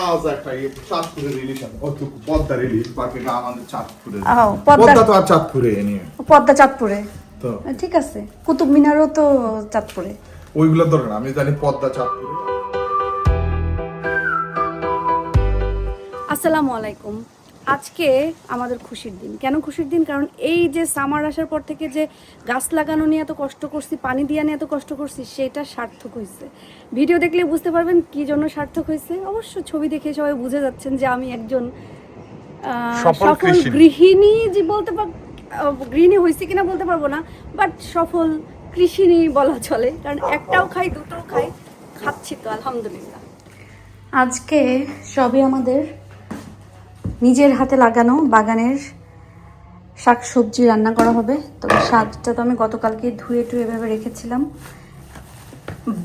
তাজা একটা চাঁদপুরের ইলিশ আছে, ওটুকু পদ্মার ইলিশ, বাকিটা আমাদের চাঁদপুরের। পদ্মা তো আর চাঁদপুরে নিয়ে, পদ্মা চাঁদপুরে তো ঠিক আছে। কুতুব মিনারও তো চাঁদপুরে। ওইগুলো দরকার, আমি জানি পদ্মা চাঁদপুরে। আসসালামু আলাইকুম। আজকে আমাদের খুশির দিন। কেন খুশির দিন? কারণ এই যে সামার আসার পর থেকে যে গাছ লাগানো নিয়ে এত কষ্ট করছি, পানি দিয়া নিয়ে এত কষ্ট করছি, সেটা সার্থক হয়েছে। ভিডিও দেখলে বুঝতে পারবেন কি জন্য সার্থক হয়েছে। অবশ্য ছবি দেখে সবাই বুঝে যাচ্ছেন যে আমি একজন সফল গৃহিণী, যে বলতে গৃহিণী হয়েছে কিনা বলতে পারবো না, বাট সফল কৃষিণী বলা চলে। কারণ একটাও খাই, দুটোও খাই, খাচ্ছি তো আলহামদুলিল্লাহ। আজকে সবই আমাদের নিজের হাতে লাগানো বাগানের শাক সবজি রান্না করা হবে। তবে শাকটা তো আমি গতকালকে ধুয়ে টুয়ে এভাবে রেখেছিলাম।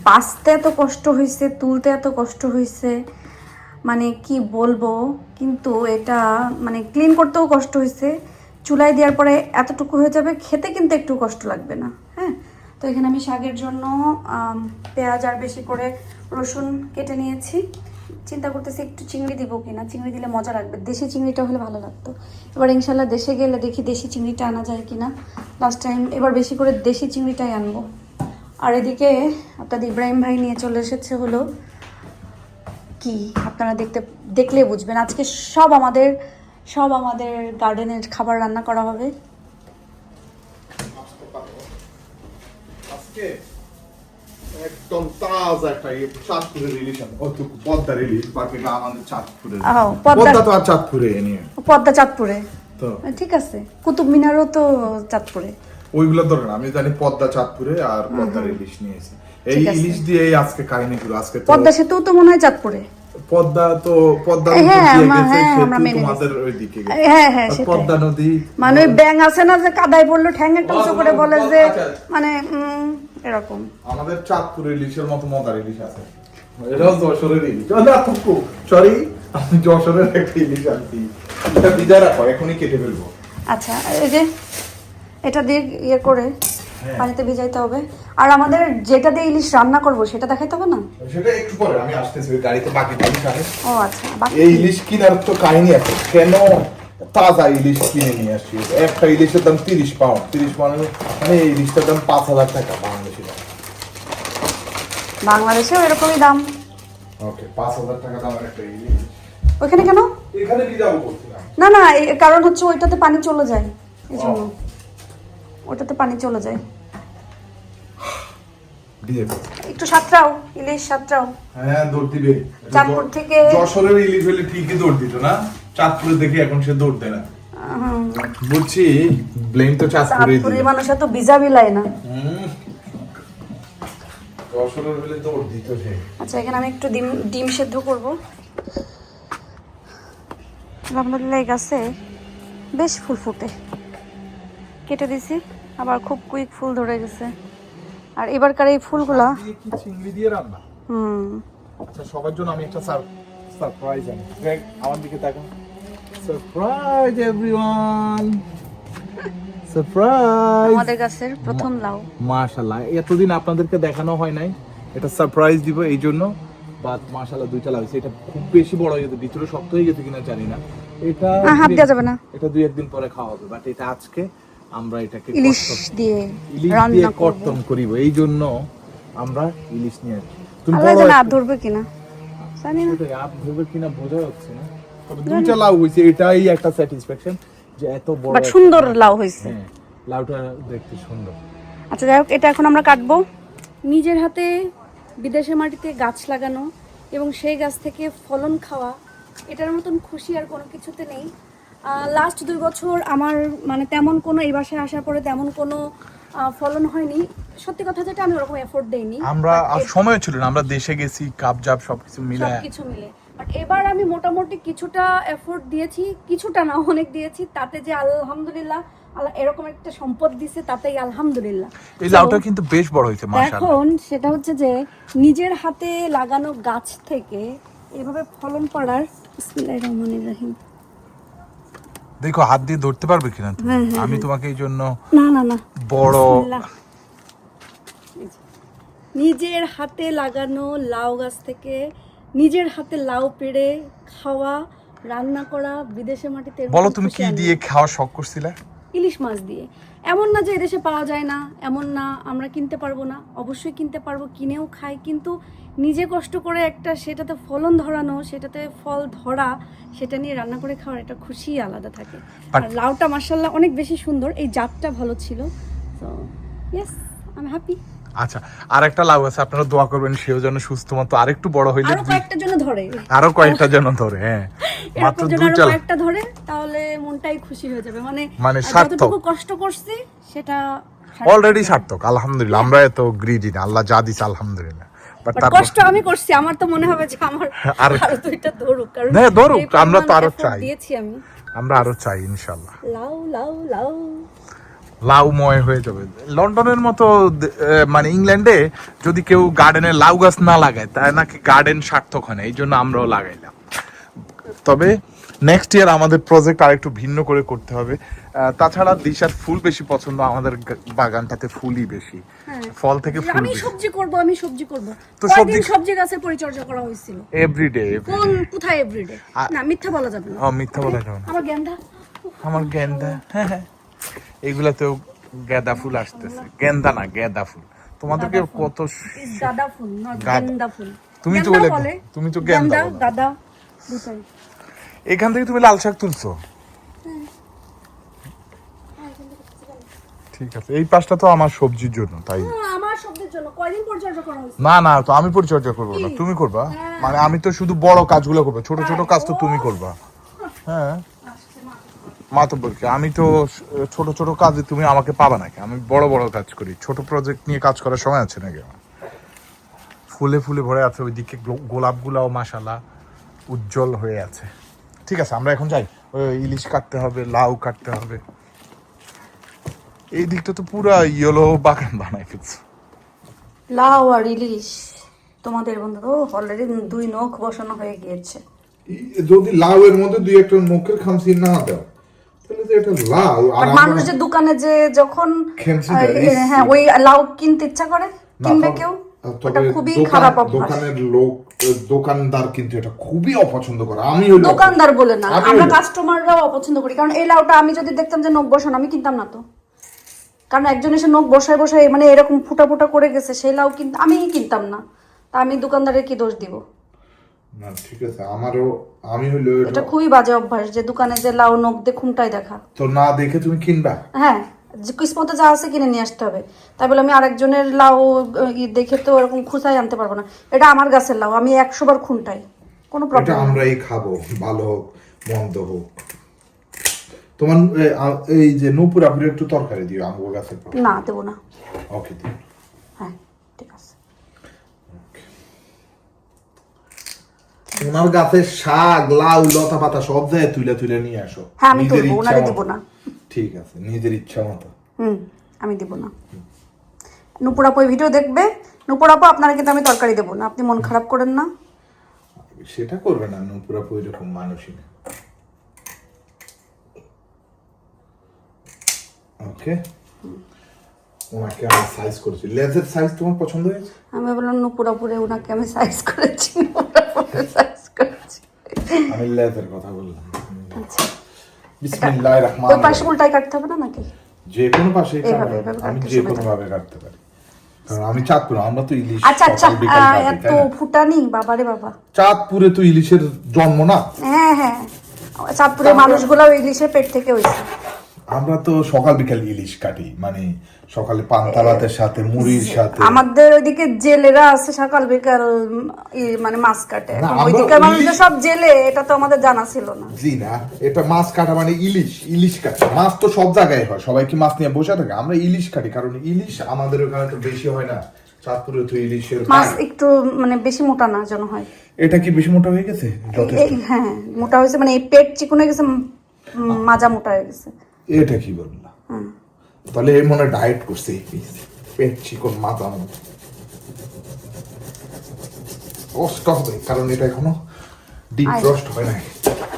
বাছতে এত কষ্ট হয়েছে, তুলতে এত কষ্ট হয়েছে, মানে কি বলবো। কিন্তু এটা মানে ক্লিন করতেও কষ্ট হয়েছে। চুলায় দেওয়ার পরে এতটুকু হয়ে যাবে, খেতে কিন্তু একটু কষ্ট লাগবে না। হ্যাঁ, তো এখানে আমি শাকের জন্য পেঁয়াজ আর বেশি করে রসুন কেটে নিয়েছি। চিন্তা করতেছি একটু চিংড়ি দিব কিনা, চিংড়ি দিলে মজা লাগবে। দেশি চিংড়িটা হলে ভালো লাগতো। এবার ইনশাল্লাহ দেশে গেলে দেখি দেশি চিংড়িটা আনা যায় কিনা। লাস্ট টাইম, এবার বেশি করে দেশি চিংড়িটাই আনবো। আর এদিকে আপনাদের ইব্রাহিম ভাই নিয়ে চলে এসেছে হলো কি, আপনারা দেখলে বুঝবেন। আজকে সব আমাদের গার্ডেনের খাবার রান্না করা হবে। আজকে একদম তাজা একটা চাঁদপুরের ইলিশ আছে, ওটুকু পদ্মার ইলিশ, বাকিটা আমাদের চাঁদপুরের। পদ্মা তো আর চাঁদপুরে নিয়ে, পদ্মা চাঁদপুরে, তো ঠিক আছে। কুতুব মিনারও তো চাঁদপুরে। ওইগুলো দরকার, আমি জানি পদ্মা চাঁদপুরে আর পদ্মার ইলিশ নিয়েছি। এই ইলিশ দিয়ে আজকে কাহিনী গুলো। আজকে পদ্মা সেতু তো মনে হয় চাঁদপুরে। পদ্মা তো পদ্মা তোমাদের ওইদিকে পদ্মা নদী, মানে ব্যাং আছে না যে কাদায় পড়লো ঠ্যাং একটা উঁচু করে বলে যে, মানে এরকম। আমাদের চাঁদপুরের ইলিশের মতো মজার ইলিশ আছে। এটাও যশোরের ইলিশ, সরি আমি যশোরের একটা ইলিশ আনছি। এটা ভিজা রাখো, এখনই কেটে ফেলবো। আচ্ছা, এই যে এটা দিয়ে ইয়ে করে পানিতে ভিজাইতে হবে। আর আমাদের যেটা দিয়ে ইলিশ রান্না করবো সেটা দেখাইতে হবে না? সেটা একটু পরে, আমি আসতেছি গাড়িতে। বাকি ইলিশ আছে। ও আচ্ছা, এই ইলিশ কেনার তো কাহিনী আছে। কেন তাজা ইলিশ কিনে নিয়ে আসছি। একটা ইলিশের দাম 30 পাউন্ড। 30 পাউন্ড মানে এই ইলিশটার দাম 5,000 টাকা বাংলাদেশি টাকা। বাংলাদেশেও এরকমই দাম। ওকে, 5,000 টাকা দামের একটা ইলিশ। ওইখানে কেন? এখানে কি যাবো বলছিলাম। না না, কারণ হচ্ছে ওইটাতে পানি চলে যায়, এই জন্য। ওটাতে পানি চলে যায়। একটু সাঁতরাও, ইলিশ সাঁতরাও। হ্যাঁ, দৌড় দিবে। চাঁদপুর থেকে যশোরের ইলিশ হলে ঠিকই দৌড় দিত না, চাঁদপুরে দেখি এখন সে দৌড় দেয় না। বুঝছি, ব্লেম তো চাঁদপুরেই দিবে। চাঁদপুরের মানুষ তো ভিজা বিলায় না। যশোরের হলে দৌড় দিত সে। আচ্ছা, এখানে আমি একটু ডিম সেদ্ধ করব। আলহামদুলিল্লাহ এই গাছে বেশ ফুল ফুটে। কেটে দিছি, আবার খুব কুইক ফুল ধরে গেছে। আর এবারকার এই ফুলগুলা কি চিংড়ি দিয়ে রান্না। আচ্ছা, সবার জন্য আমি একটা সারপ্রাইজ আনি। দেখ আমার দিকে তাকাও। Surprise everyone, surprise. আমাদের গাছের প্রথম লাউ। মাশাআল্লাহ, এতদিন আপনাদেরকে দেখানো হয় নাই। এটা সারপ্রাইজ দিব এই জন্য। বাট মাশাআল্লাহ, দুইটা লাউ হয়েছে। এটা খুব বেশি বড় হয়ে গেছে, ভিতরে শক্ত হয়ে গেছে কিনা জানি না। এটা হাত দেওয়া যাবে না, এটা 2-1 দিন পরে খাওয়া হবে। বাট এটা আজকে আমরা এটাকে ইলিশ দিয়ে রান্না কর্তন করিব, এই জন্য আমরা ইলিশ নিয়ে আসি। তুমি আল্লাহ জানে হাত ধরবে কিনা জানি না, হাত ধরবে কিনা বোঝা যাচ্ছে না। তবে দুইটা লাউ হইছে, এটাই একটা স্যাটিসফ্যাকশন যে এত বড় বাট সুন্দর লাউ হইছে। হ্যাঁ, লাউটা দেখতে সুন্দর। আচ্ছা, যাই হোক, এটা এখন আমরা কাটবো। নিজের হাতে বিদেশের মাটিতে গাছ লাগানো এবং সেই গাছ থেকে ফলন খাওয়া, এটার মতন খুশি আর কোনো কিছুতে নেই। লাস্ট 2 বছর আমার মানে তেমন কোনো, এই বাসায় আসার পরে তেমন কোনো ফলন হয়নি। সত্যি কথা যেটা, আমি ওরকম এফোর্ট দেইনি। আমরা আর সময় ছিল না, আমরা দেশে গেছি, কাপজাপ সবকিছু মিলে। বাট এবার আমি মোটামুটি কিছুটা এফোর্ট দিয়েছি, কিছুটা না অনেক দিয়েছি। তাতে যে আলহামদুলিল্লাহ আল্লাহ এরকম একটা সম্পদ দিছে, তাতেই আলহামদুলিল্লাহ। এই লাউটা কিন্তু বেশ বড় হয়েছে মাশাআল্লাহ। এখন সেটা হচ্ছে যে নিজের হাতে লাগানো গাছ থেকে এভাবে ফলন করার। বিসমিল্লাহির রহমানির রহিম। দেখো হাত দিয়ে ধরতে পারবে কিনা তুমি? আমি তোমাকে এই জন্য না না না বড় নিজের হাতে লাগানো লাউ গাছ থেকে নিজের হাতে লাউ পেড়ে খাওয়া, রান্না করা বিদেশে মাটিতে। বলো তুমি কি দিয়ে খাওয়া শখ করছিলে? ইলিশ মাছ দিয়ে। এমন না যে এদেশে পাওয়া যায় না, এমন না আমরা কিনতে পারবো না, অবশ্যই কিনতে পারবো, কিনেও খাই, কিন্তু নিজে কষ্ট করে একটা সেটাতে ফলন ধরানো, সেটাতে ফল ধরা, সেটা নিয়ে রান্না করে খাওয়ার একটা খুশি আলাদা থাকে। আর লাউটা মাশাআল্লাহ অনেক বেশি সুন্দর, এই জাতটা ভালো ছিল। So yes, I am happy. আচ্ছা, আর একটা লাউ আছে, আপনারা দোয়া করবেন সেও যেন সুস্থ মতো আরেকটু বড় হইলে আরো কয়েকটা জন্য ধরে, আরো কয়েকটা যেন ধরে। হ্যাঁ, মাত্র দুইটা কয়েকটা ধরে, তাহলে মনটাই খুশি হয়ে যাবে। মানে সার্থক, কষ্ট করছি সেটা অলরেডি সার্থক। আলহামদুলিল্লাহ, আমরা এত গ্রিডি না, আল্লাহ যা দিছে আলহামদুলিল্লাহ। বাট তার কষ্ট আমি করছি, আমার তো মনে হবে যে আমার আরো দুইটা ধরুক, কারণ না ধরুক, আমরা তো আরো চাই, দিয়েছি আমি, আমরা আরো চাই ইনশাআল্লাহ। লাউ লাউ লাউ লাউময় হয়ে যাবে। লন্ডনের মতো মানে ইংল্যান্ডে যদি কেউ গার্ডেনে লাউ গাছ না লাগায়, তাই নাকি গার্ডেন সার্থক হয় না, এই জন্য আমরাও লাগাইলাম। তবে নেক্সট ইয়ার আমাদের প্রজেক্ট আরেকটু ভিন্ন করে করতে হবে। তাছাড়া দিশার ফুল বেশি পছন্দ, আমাদের বাগানটাতে ফুলই বেশি, ফল থেকে ফুল আমি বেশি। সবজি করব তো সবজি গাছের পরিচর্যা করা হয়েছিল এভরিডে। কোথায় এভরিডে? না, মিথ্যা বলা যাবে না। মিথ্যা বলা যাবে না। আমার গেন্দা, হ্যাঁ, এগুলাতেও গেঁদা ফুল আসতেছে। গেন্দা না, গেঁদা ফুল। তোমাদেরকে কত গাঁদা ফুল না গেন্দা ফুল, তুমি তো বলে, তুমি তো গেন্দা গাঁদা দুটাই। এখান থেকে তুমি লাল শাক তুলছো? ঠিক আছে, এই পাশটা তো আমার সবজির জন্য, তাই আমার সবজির জন্য কয়দিন পরিচর্যা করা হয়েছে? না, তো আমি পরিচর্যা করবো না, তুমি করবা। মানে আমি তো শুধু বড় কাজগুলো করবো, ছোট ছোট কাজ তো তুমি করবা। হ্যাঁ, মাতব্বরকে আমি তো ছোট ছোট কাজে তুমি আমাকে পাবা নাকি? আমি বড় বড় কাজ করি, ছোট প্রজেক্ট নিয়ে কাজ করার সময় আছে নাকি? ফুলে ফুলে ভরে আছে, ওইদিকে গোলাপগুলাও মাশাআল্লাহ উজ্জ্বল হয়ে আছে। ঠিক আছে, আমরা এখন যাই। ওই ইলিশ কাটতে হবে, লাউ কাটতে হবে। এই দিকটা তো পুরা ইয়েলো বাগান বানাই ফেলছে। লাউ আর ইলিশ তোমাদের বন্ধু অলরেডি 2 নখ বসানো হয়ে গিয়েছে। যদি লাউ এর মধ্যে 2 একটা নখের খামচি না দাও, তাহলে তো এটা লাউ। আর মানুষ যে দোকানে যে যখন হ্যাঁ ওই লাউ কিনতে ইচ্ছা করে, কিনবে কেউ, ওটা খুবই খারাপ অভ্যাস। দোকানের লোক, দোকানদার কিন্তু এটা খুবই অপছন্দ করে। আমি দোকানদার বলে না, আমরা কাস্টমাররাও অপছন্দ করি। কারণ এই লাউটা আমি যদি দেখতাম যে নখ বসানো, আমি কিনতাম না তো। কারণ একজন এসে নখ বসায় বসায় মানে এরকম ফুটা ফুটা করে গেছে, সেই লাউ কিন্তু আমি কিনতাম না। তা আমি দোকানদারের কি দোষ দিব? না ঠিক আছে, আমি হলো এটা খুবই বাজে অভ্যাস যে দোকানে যে লাউ নখ দিয়ে খুঁটাই দেখা। তো না দেখে তুমি কিনবা? হ্যাঁ, যে কিসমতে যা আছে কিনে নিয়ে আসতে হবে। তাই বলে আমি আরেকজনের লাউ দেখে তো এরকম খুঁচাই আনতে পারবো না। এটা আমার গাছের লাউ, আমি 100 বার খুঁটাই, কোনো প্রবলেম। এটা আমরাই খাবো, ভালো হোক মন্দ হোক। তোমার এই যে নূপুর আপুর একটু তরকারি দিও আমগো গাছের। না, দেব না। ওকে দিও। হ্যাঁ, ঠিক আছে। তোমার গাছের শাক, লাউ, লতা পাতা সব যায় তুলে তুলে নিয়ে আসো। হ্যাঁ, আমি তো ওনারে দেব না। ঠিক আছে, নিজের ইচ্ছা মতো। আমি দেব না। নূপুর আপু ভিডিও দেখবে। নূপুর আপু, আপনারা কিন্তু আমি তরকারি দেব না, আপনি মন খারাপ করেন না। সেটা করবে না, নূপুর আপু এরকম মানুষই না। ওকে, ওনাকে আমি সাইজ করেছি। লেজের সাইজ তোমার পছন্দ হয়েছে? আমি বললাম নূপুর আপুরে ওনাকে আমি সাইজ করেছি, সাইজ করেছি। আমি লেজের কথা বললাম। আচ্ছা, বিসমিল্লাহির রহমানির ওই পাশে উল্টাই কাটতে হবে না নাকি? যে কোনো পাশে আমি যে কোনো ভাবে কাটতে পারি, কারণ আমি চাঁদপুর, আমরা তো ইলিশ। আচ্ছা, এত ফুটানি, বাবারে বাবা। চাঁদপুরে তো ইলিশের জন্ম না? হ্যাঁ, চাঁদপুরের মানুষগুলো ইলিশের পেট থেকে হয়েছে। আমরা তো সকাল বিকাল ইলিশ কাটি, মানে সকালে পান্তা ভাতের সাথে, মুড়ির সাথে। আমাদের ওইদিকে জেলেরা আছে, সকাল বিকাল মানে মাছ কাটে। ওইদিকে মানুষরা সব জেলে, এটা তো আমাদের জানা ছিল না। জি না, এটা মাছ কাটা মানে ইলিশ কাটা। মাছ তো সব জায়গায় হয়, সবাই কি মাছ নিয়ে বসে থাকে? আমরা ইলিশ কাটি, কারণ ইলিশ আমাদের ওখানে তো বেশি হয় না। চাঁদপুরে তো ইলিশের মাছ একটু মানে বেশি মোটা না যেন হয়। এটা কি বেশি মোটা হয়ে গেছে? হ্যাঁ, মোটা হয়েছে, মানে এই পেট চিকন হয়ে গেছে, মাজা মোটা হয়ে গেছে। এটা কি বললা? তাহলে এই মনে ডায়েট করছে, পেট চিকন মাজা মোটা। কষ্ট হবে, কারণ এটা এখনো ডিপ রোস্ট হয় না।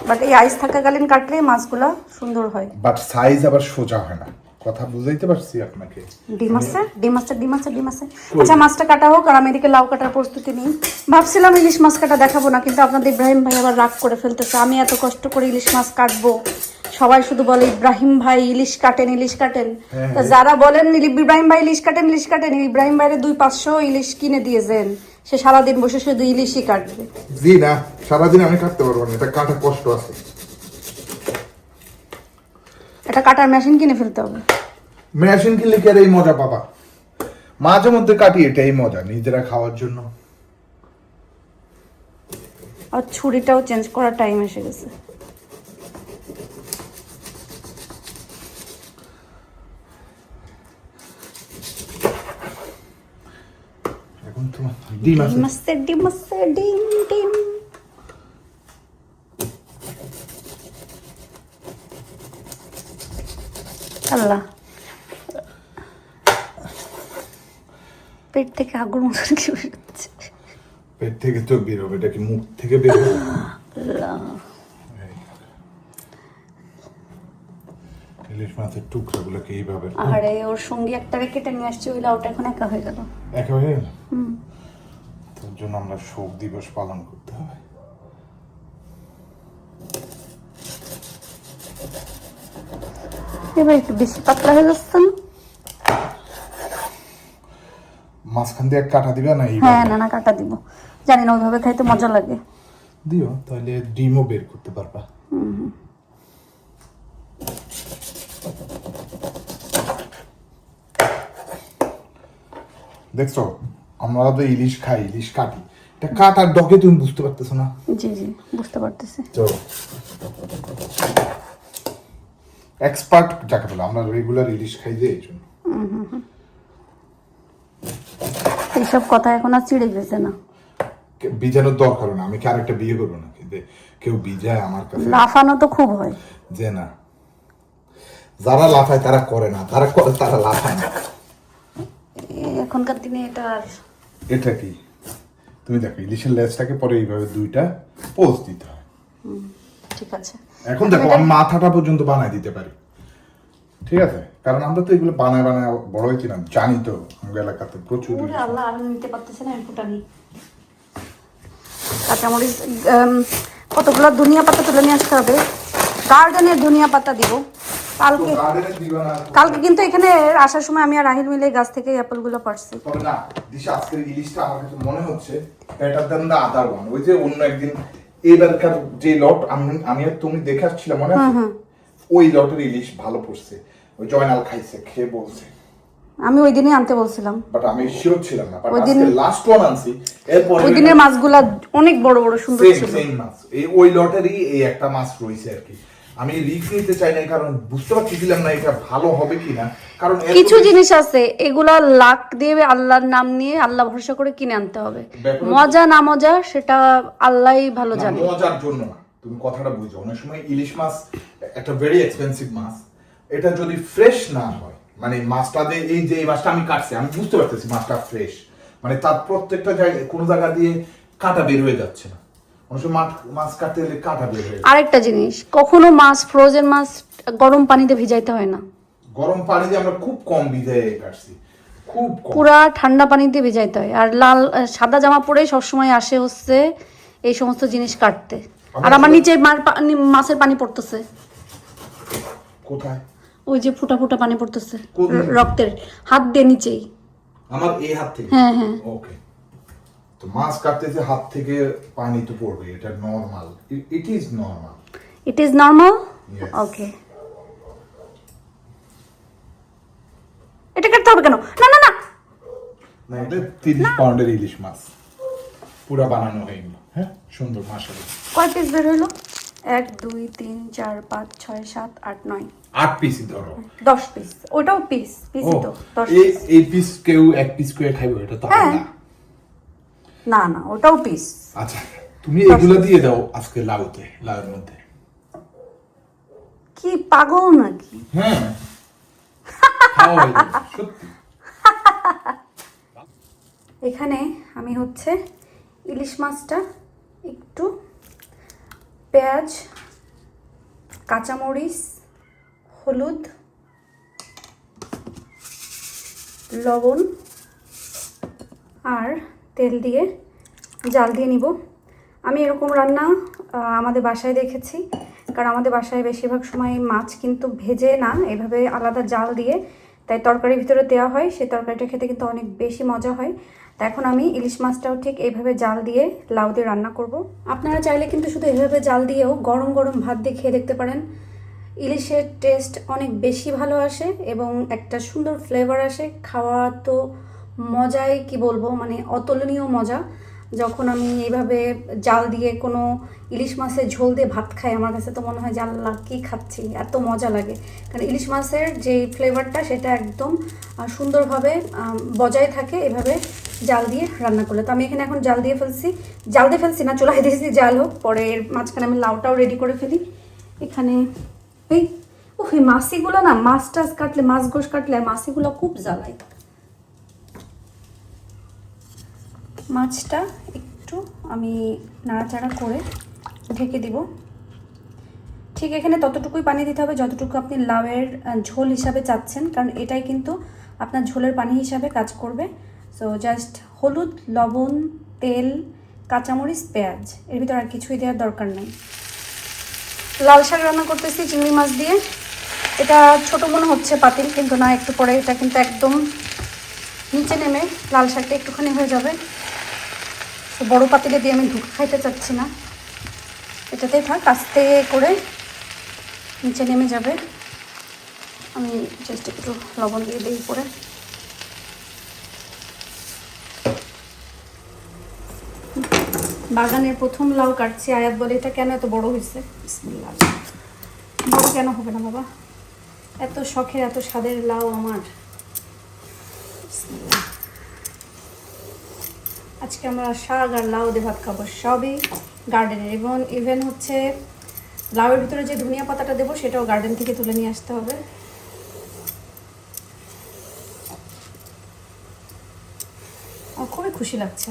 বাট এই আইস থাকাকালীন কাটলে মাছগুলা সুন্দর হয়। বাট সাইজ আবার সোজা হয় না, কথা বুঝাইতে পারছি আপনাকে? ডিম আছে। আচ্ছা মাছটা কাটা হোক, আর আমি এদিকে লাউ কাটার প্রস্তুতি নিই। ভাবছিলাম ইলিশ মাছ কাটা দেখাবো না, কিন্তু আপনাদের ইব্রাহিম ভাই আবার রাগ করে ফেলতেছে। আমি এত কষ্ট করে ইলিশ মাছ কাটবো, সবাই শুধু বলে ইব্রাহিম ভাই ইলিশ কাটেন। তা যারা বলেন ইব্রাহিম ভাই ইলিশ কাটেন, ইব্রাহিম ভাইয়ের 200-500 ইলিশ কিনে দিয়েছেন, সে সারাদিন বসে শুধু ইলিশই কাটবে। জি না, সারাদিন আমি কাটতে পারবো না, এটা কাটা কষ্ট আছে। এটা কাটার মেশিন কিনে ফেলতে হবে। মেশিন কিনলে কি আর এই মজা পাবা? মাঝে মধ্যে কাটি, এটাই মজা নিজেরা খাওয়ার জন্য। আর ছুরিটাও চেঞ্জ করার টাইম এসে গেছে। এখন তোমার ডিম আছে। ডিম। আল্লাহ, পেট থেকে আগুন মতন কি বেরোচ্ছে? পেট থেকে তো বের হবে, এটা কি মুখ থেকে বের হবে? ইলিশ মাছের টুকরাগুলোকে এইভাবে, আরে ওর সঙ্গী একটারে কেটে নিয়ে আসছে, ওইলা ওটা এখন একা হয়ে গেল। একা হয়ে গেল? তার জন্য আমরা শোক দিবস পালন করতে হবে। এবার একটু বেশি পাতলা হয়ে যাচ্ছে না? মাঝখান দিয়ে কাটা দিবে না? হ্যাঁ, না কাটা দিব, জানি না ওইভাবে খাইতে মজা লাগে। দিও, তাহলে ডিমও বের করতে পারবা। দেখছো, আমরা তো ইলিশ খাই, ইলিশ কাটি, এটা কাটার ডগে তুমি বুঝতে পারতেছো না? জি বুঝতে পারতেছি। তো এক্সপার্ট যাকে বলে, আমরা রেগুলার ইলিশ খাই যে, এই জন্য। এইসব কথা এখন আর চিড়ে গেছে না। বিজানোর দরকার না, আমি কি আরেকটা বিয়ে করবো নাকি যে কেউ বিজায় আমার কাছে? লাফানো তো খুব হয়। যে না, যারা লাফায় তারা করে না, তারা করে তারা লাফায় না। এখনকার দিনে এটা কি তুমি দেখো, ইলিশের লেজটাকে পরে এইভাবে দুইটা পোজ দিতে হয়। ঠিক আছে, এখন দেখো আমি মাথাটা পর্যন্ত বানাই দিতে পারি, ঠিক আছে? কারণ আমরা তো এগুলো বানায় বড় হয়েছি না, জানি তো আমাদের এলাকাতে প্রচুর। আল্লাহ, আমি নিতে পারতেছি না, ফুটানি কাঁচামরিচ, কতগুলো ধনিয়া পাতা তুলে নিয়ে আসতে হবে। গার্ডেনের ধনিয়া পাতা দিব কালকে কিন্তু এখানে আসার সময় আমি আর রাহিল মিলে গাছ থেকে অ্যাপেলগুলো পারছি। তবে না দিশা, আজকের ইলিশটা আমার কাছে মনে হচ্ছে better than the other one. ওই যে অন্য একদিন এবারকার যে লট আমি আর তুমি দেখে আসছিলাম মনে আছে, ওই লটের ইলিশ ভালো পড়ছে। ওই জয়নাল খাইছে, খেয়ে বলছে। আমি ওই দিনই আনতে বলছিলাম, বাট আমি শিওর ছিলাম না। বাট আজকে লাস্ট ওয়ান আনছি, এরপর ওই দিনের মাছগুলো অনেক বড় বড় সুন্দর ছিল। সেম মাছ, এই ওই লটেরই এই একটা মাছ রইছে আর কি। আমি রিস্ক নিতে চাই না, কারণ বুঝতে পারছিলাম না এটা ভালো হবে কিনা। কারণ কিছু জিনিস আছে এগুলা লাক দিয়ে আল্লাহর নাম নিয়ে আল্লাহ ভরসা করে কিনে আনতে হবে। মজা না মজা সেটা আল্লাহই ভালো জানে। মজার জন্য না, তুমি কথাটা বুঝো। অনেক সময় ইলিশ মাছ একটা ভেরি এক্সপেন্সিভ মাছ, এটা যদি ফ্রেশ না হয়, মানে মাছটা এই যে এই মাছটা আমি কাটছি, আমি বুঝতে পারতেছি মাছটা ফ্রেশ, মানে তার প্রত্যেকটা জায়গায় কোনো জায়গা দিয়ে কাঁটা বের হয়ে যাচ্ছে না। মাছ কাটতে গেলে কাঁটা বের হয়ে যায়। আরেকটা জিনিস, কখনো মাছ, ফ্রোজেন মাছ গরম পানিতে ভিজাইতে হয় না। গরম পানি দিয়ে আমরা খুব কম ভিজাই কাটছি, খুব কম। পুরা ঠান্ডা পানিতে ভিজাইতে হয়। আর সাদা জামা পরে সবসময় আসে হচ্ছে এই সমস্ত জিনিস কাটতে। আর আমার নিচে মাছের পানি পড়তেছে। কোথায়? ওই যে ফুটা ফুটা পানি পড়তেছে রক্তের, হাত দিয়ে নিচেই। আমার এই হাত থেকে? হ্যাঁ। ওকে, তো মাছ কাটতেছে হাত থেকে পানি তো পড়বে, এটা normal. It is normal. Okay, এটা কাটতে হবে কেন? না না না না, এটা 30 পাউন্ডের ইলিশ মাছ পুরো বানানো হয়ে গেল। হ্যাঁ, সুন্দর মাশাআল্লাহ। কয় পিস বের হলো? 1 2 3 4 5 6 7 8 9 8 পিসই ধরো। 10 পিস। ওটাও পিসই তো 10 পিস। এই পিস কেউ এক পিস করে খাইবে, এটা তো আলাদা। না ওটাও পিস। আচ্ছা, তুমি এগুলো দিয়ে দাও আজকে লাউয়ের মধ্যে। কি পাগল নাকি? হ্যাঁ, সত্যি। এখানে আমি হচ্ছে ইলিশ মাছটা একটু পেঁয়াজ, কাঁচামরিচ, হলুদ, লবণ আর তেল দিয়ে জাল দিয়ে নিব। আমি এরকম রান্না আমাদের বাসায় দেখেছি, কারণ আমাদের বাসায় বেশিরভাগ সময় মাছ কিন্তু ভেজে না, এভাবে আলাদা জাল দিয়ে তাই তরকারির ভিতরে দেওয়া হয়, সেই তরকারিটা খেতে কিন্তু অনেক বেশি মজা হয়। তা এখন আমি ইলিশ মাছটাও ঠিক এইভাবে জাল দিয়ে লাউ দিয়ে রান্না করব। আপনারা চাইলে কিন্তু শুধু এইভাবে জাল দিয়েও গরম গরম ভাত দিয়ে খেয়ে দেখতে পারেন। ইলিশের টেস্ট অনেক বেশি ভালো আসে এবং একটা সুন্দর ফ্লেভার আসে। খাওয়া তো মজাই কি বলবো, মানে অতুলনীয় মজা। যখন আমি এইভাবে জাল দিয়ে কোনো ইলিশ মাছের ঝোল দিয়ে ভাত খাই, আমার কাছে তো মনে হয় যে আল্লাহ কী খাচ্ছি, এত মজা লাগে। কারণ ইলিশ মাছের যে ফ্লেভারটা সেটা একদম সুন্দরভাবে বজায় থাকে এভাবে জাল দিয়ে রান্না করলে। তো আমি এখানে এখন জাল দিয়ে ফেলছি না, চুলায় দিয়েছি জাল হোক, পরে এর মাঝখানে আমি লাউটাও রেডি করে ফেলি। এখানে এই মাছিগুলো না, মাছ টাছ কাটলে, মাছ গোশ কাটলে মাছিগুলো খুব জ্বালায়। মাছটা একটু আমি নাড়াচাড়া করে ঢেকে দিব। ঠিক এখানে ততটুকুই পানি দিতে হবে যতটুকু আপনি লাউয়ের ঝোল হিসাবে চাচ্ছেন, কারণ এটাই কিন্তু আপনার ঝোলের পানি হিসাবে কাজ করবে। সো জাস্ট হলুদ, লবণ, তেল, কাঁচামরিচ, পেঁয়াজ, এর ভিতরে আর কিছুই দেওয়ার দরকার নেই। লাল শাক রান্না করতেছি চিংড়ি মাছ দিয়ে। এটা ছোট মনে হচ্ছে পাতিল, কিন্তু না, একটু পরে এটা কিন্তু একদম নিচে নেমে লাল শাকটা একটুখানি হয়ে যাবে। তো বড় পাতিলে দিয়ে আমি ঢুকে খাইতে চাচ্ছি না, এটাতেই থাক, আস্তে করে নিচে নেমে যাবে। আমি জাস্ট একটু লবণ দিয়ে দিই পরে। বাগানের প্রথম লাউ কাটছি, আয়াত বলে এটা কেন এত বড় হয়েছে। বিসমিল্লাহ। বড় কেন হবে না বাবা, এত শখের এত স্বাদের লাউ আমার। বিসমিল্লাহ। আজকে আমরা শাক আর লাউ দিয়ে ভাত খাবো, সবই গার্ডেনের। এবং ইভেন হচ্ছে লাউয়ের ভিতরে যে ধনিয়া পাতাটা দেবো সেটাও গার্ডেন থেকে তুলে নিয়ে আসতে হবে। আমার খুবই খুশি লাগছে।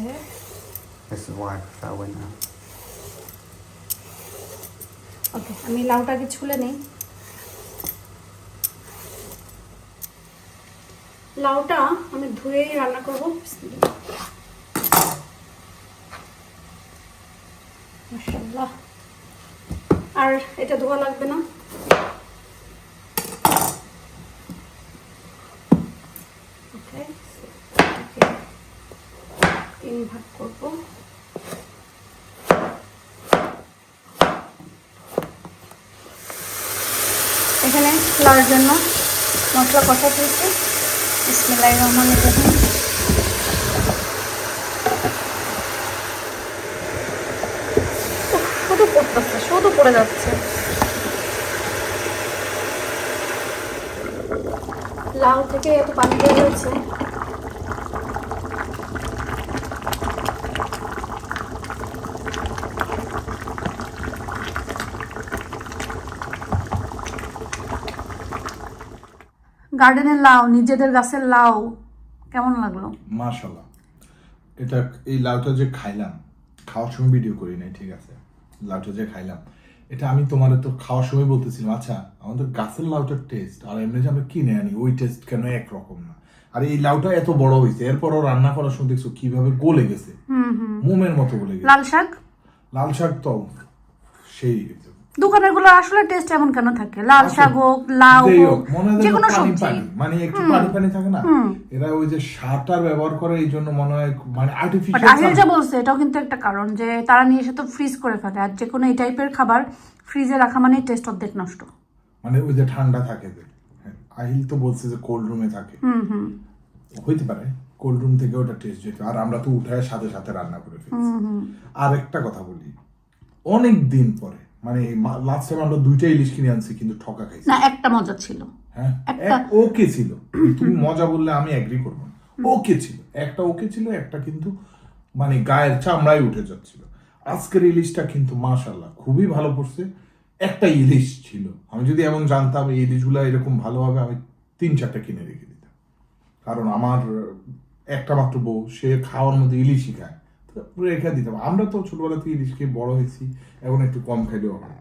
ওকে, আমি লাউটাকে ছুলে নিই। লাউটা আমি ধুয়েই রান্না করবো। মাশাআল্লাহ। আর এটা ধোয়া লাগবে না। ওকে, 3 ভাগ করবো। এখানে লাউয়ের জন্য মশলা কষা দিয়েছি। বিসমিল্লাহির রহমানির রহিম। শুধু পড়তেছে, শুধু পড়ে যাচ্ছে। লাউ থেকে এত পানি বের হয়েছে। গার্ডেনের লাউ, নিজেদের গাছের লাউ, কেমন লাগলো? মাশাআল্লাহ। এটা এই লাউটা যে খাইলাম, খাওয়ার সময় ভিডিও করি নাই, ঠিক আছে, লাউটা যে খাইলাম এটা আমি তোমার তো খাওয়ার সময় বলতেছিলাম, আচ্ছা আমাদের গাছের লাউটার টেস্ট আর এমনি যে আমরা কিনে আনি ওই টেস্ট কেন একরকম না। আর এই লাউটা এত বড় হয়েছে, এরপরও রান্না করার সময় দেখছো কিভাবে গলে গেছে, মোমের মতো গলে গেছে। লাল শাক তো সেই দোকানের গুলো আসলে টেস্ট এমন কেন থাকে? লাল শাক হোক, লাউ হোক, যে কোনো সবজি মানে একটু পানি পানি থাকে না, এরা ওই যে সারটার ব্যবহার করে, এই জন্য মনে হয় মানে আর্টিফিশিয়াল। যা বলছে এটাও কিন্তু একটা কারণ, যে তারা নিয়ে এসে তো ফ্রিজ করে ফেলে, আর যে কোনো এই টাইপের খাবার ফ্রিজে রাখা মানে টেস্ট অর্ধেক নষ্ট। মানে ওই যে ঠান্ডা থাকে, আহিল তো বলছে যে কোল্ড রুমে থাকে, হইতে পারে কোল্ড রুম থেকে ওটা টেস্ট যেত, আর আমরা তো উঠায় সাথে সাথে রান্না করে ফেলছি। আর একটা কথা বলি, অনেক দিন পরে মানে লাস্ট টাইম আমরা 2টা ইলিশ কিনে আনছি, কিন্তু ঠকা খাইছি না, একটা মজা ছিল। হ্যাঁ, ওকে ছিল। তুমি মজা বললে আমি এগ্রি করবো না, ওকে ছিল একটা, ওকে ছিল একটা, কিন্তু মানে গায়ের চামড়াই উঠে যাচ্ছিল। আজকের ইলিশটা কিন্তু মাশাআল্লাহ খুবই ভালো পড়ছে। একটা ইলিশ ছিল, আমি যদি এমন জানতাম এই ইলিশগুলা এরকম ভালো হবে, আমি 3-4টা কিনে রেখে দিতাম। কারণ আমার একটা মাত্র বউ, সে খাওয়ার মধ্যে ইলিশই খায়, রেখে দিতাম। আমরা তো ছোটবেলা থেকে ইলিশ খেয়ে বড় হয়েছি, এখন একটু কম খাইলেও হয়,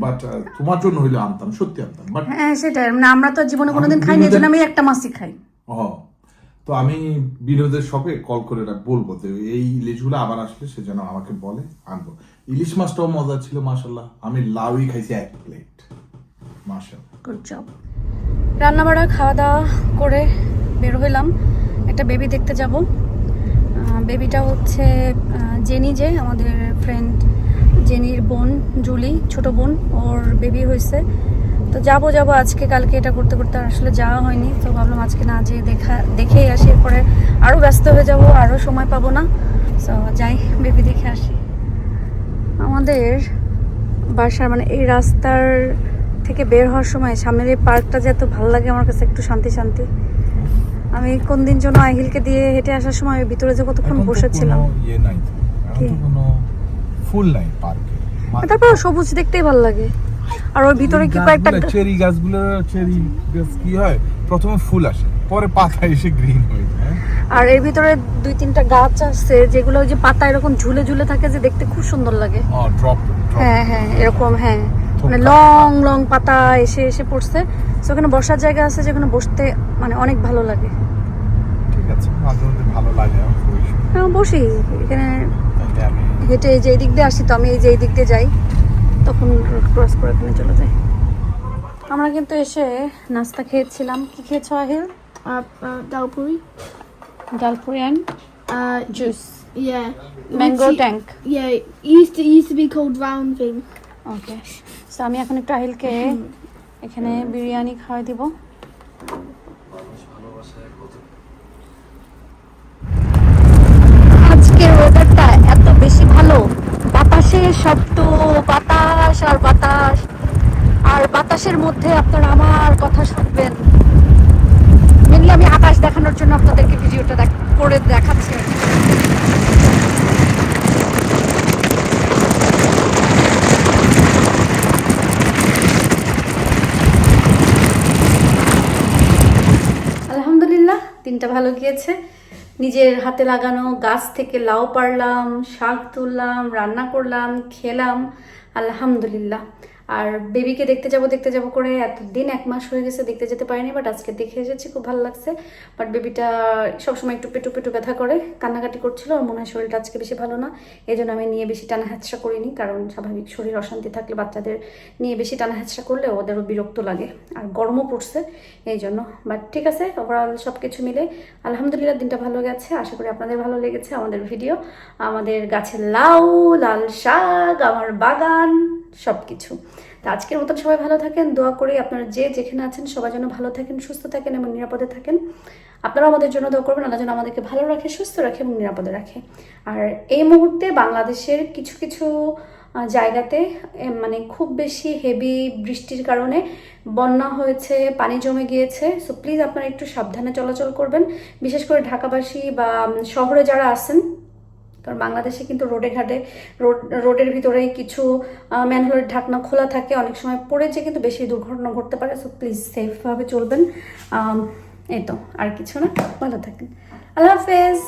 বাট তোমার জন্য হইলে আনতাম, সত্যি আনতাম। বাট হ্যাঁ সেটাই, মানে আমরা তো জীবনে কোনোদিন খাইনি, এজন্য আমি একটা মাছই খাই। তো আমি বিনোদের শপে কল করে বলবো যে এই ইলিশগুলো আবার আসলে সে যেন আমাকে বলে আনবো। ইলিশ মাছটাও মজা ছিল মাশাল্লাহ, আমি লাউই খাইছি 1 প্লেট মাশাল্লাহ। Good job. রান্না বাড়া খাওয়া দাওয়া করে বের হইলাম, একটা বেবি দেখতে যাব। বেবিটা হচ্ছে জেনি, যে আমাদের ফ্রেন্ড জেনির বোন জুলি, ছোট বোন, ওর বেবি হয়েছে। তো যাবো আজকে কালকে এটা করতে করতে আসলে যাওয়া হয়নি, তো ভাবলাম আজকে না যেয়ে দেখেই আসি, এরপরে আরও ব্যস্ত হয়ে যাব, আরও সময় পাবো না। তো যাই বেবি দেখে আসি। আমাদের বাসার মানে এই রাস্তার থেকে বের হওয়ার সময় সামনের এই পার্কটা যে এত ভালো লাগে আমার কাছে, একটু শান্তি শান্তি। আমি কোন দিন যেন আহিলকে দিয়ে হেঁটে আসার সময় ভিতরে যে কতক্ষণ বসেছিলাম। ইয়ে নাই তো, এখন তো কোনো ফুল নাই পার্কে। তারপর সবুজ দেখতেই ভালো লাগে। আর ওর ভিতরে কি কয়েকটা চেরি গাছগুলো, চেরি গাছ কি হয় প্রথমে ফুল আসে, পরে পাতা এসে গ্রিন হয়ে যায়। আর এর ভিতরে 2-3টা গাছ আছে যেগুলো ওই যে পাতা এরকম ঝুলে ঝুলে থাকে, যে দেখতে খুব সুন্দর লাগে। ড্রপ হ্যাঁ হ্যাঁ এরকম, হ্যাঁ মানে লং লং পাতা এসে এসে পড়ছে। তো ওখানে বসার জায়গা আছে যেখানে বসতে মানে অনেক ভালো লাগে। ঠিক আছে, মাঝে মধ্যে ভালো লাগে হ্যাঁ বসি এখানে আমি হেঁটে, এই যে এই দিক দিয়ে আসি, তো আমি এই যে এই দিক দিয়ে যাই, তখন রোড ক্রস করে এখানে চলে যাই। আমরা কিন্তু এসে নাস্তা খেয়েছিলাম। কি খেয়েছো Ahil? Dalpuri. Dal puri and juice. Yeah. Mango Which- tank. Yeah, it used to be called round thing. Okay, so আমি এখন একটু আহিলকে এখানে বিরিয়ানি খাওয়াই দিব। আজকের ওয়েদারটা এত বেশি ভালো, বাতাসে শব্দ, বাতাস আর বাতাস, আর বাতাসের মধ্যে আপনারা আমার কথা শুনবেন। মেনলি আমি আকাশ দেখানোর জন্য আপনাদেরকে ভিডিওটা করে দেখাচ্ছি। আলহামদুলিল্লাহ দিনটা ভালো গিয়েছে। নিজের হাতে লাগানো গাছ থেকে লাউ পারলাম, শাক তুললাম, রান্না করলাম, খেলাম, আলহামদুলিল্লাহ। আর বেবিকে দেখতে যাব করে এতদিন 1 মাস হয়ে গেছে দেখতে যেতে পারিনি, বাট আজকে দেখে এসেছি, খুব ভালো লাগছে। বাট বেবিটা সবসময় একটু পেটু পেটু ব্যথা করে, কান্নাকাটি করছিল, আর মনে হয় শরীরটা আজকে বেশি ভালো না। এই জন্য আমি নিয়ে বেশি টানা হ্যাচড়া করিনি, কারণ স্বাভাবিক শরীর অশান্তি থাকলে বাচ্চাদের নিয়ে বেশি টানা হ্যাচড়া করলে ওদেরও বিরক্ত লাগে, আর গরমও পড়ছে এই জন্য। বাট ঠিক আছে, ওভারঅল সব কিছু মিলে আলহামদুলিল্লাহ দিনটা ভালো গেছে। আশা করি আপনাদের ভালো লেগেছে আমাদের ভিডিও, আমাদের গাছের লাউ, লাল শাক, আমার বাগান, সব কিছু। তো আজকের মতন সবাই ভালো থাকেন, দোয়া করি আপনারা যে যেখানে আছেন সবাই যেন ভালো থাকেন, সুস্থ থাকেন এবং নিরাপদে থাকেন। আপনারা আমাদের জন্য দোয়া করবেন, আল্লাহ যেন আমাদেরকে ভালো রাখে, সুস্থ রাখে এবং নিরাপদে রাখে। আর এই মুহূর্তে বাংলাদেশের কিছু কিছু জায়গাতে মানে খুব বেশি হেভি বৃষ্টির কারণে বন্যা হয়েছে, পানি জমে গিয়েছে। সো প্লিজ আপনারা একটু সাবধানে চলাচল করবেন, বিশেষ করে ঢাকাবাসী বা শহরে যারা আছেন, কারণ বাংলাদেশে কিন্তু রোডে ঘাটে রোডের ভিতরে কিছু ম্যানহোলের ঢাকনা খোলা থাকে, অনেক সময় পড়েছে কিন্তু বেশি দুর্ঘটনা ঘটতে পারে। সো প্লিজ সেফভাবে চলবেন। এই তো, আর কিছু না, ভালো থাকেন, আল্লাহ হাফেজ।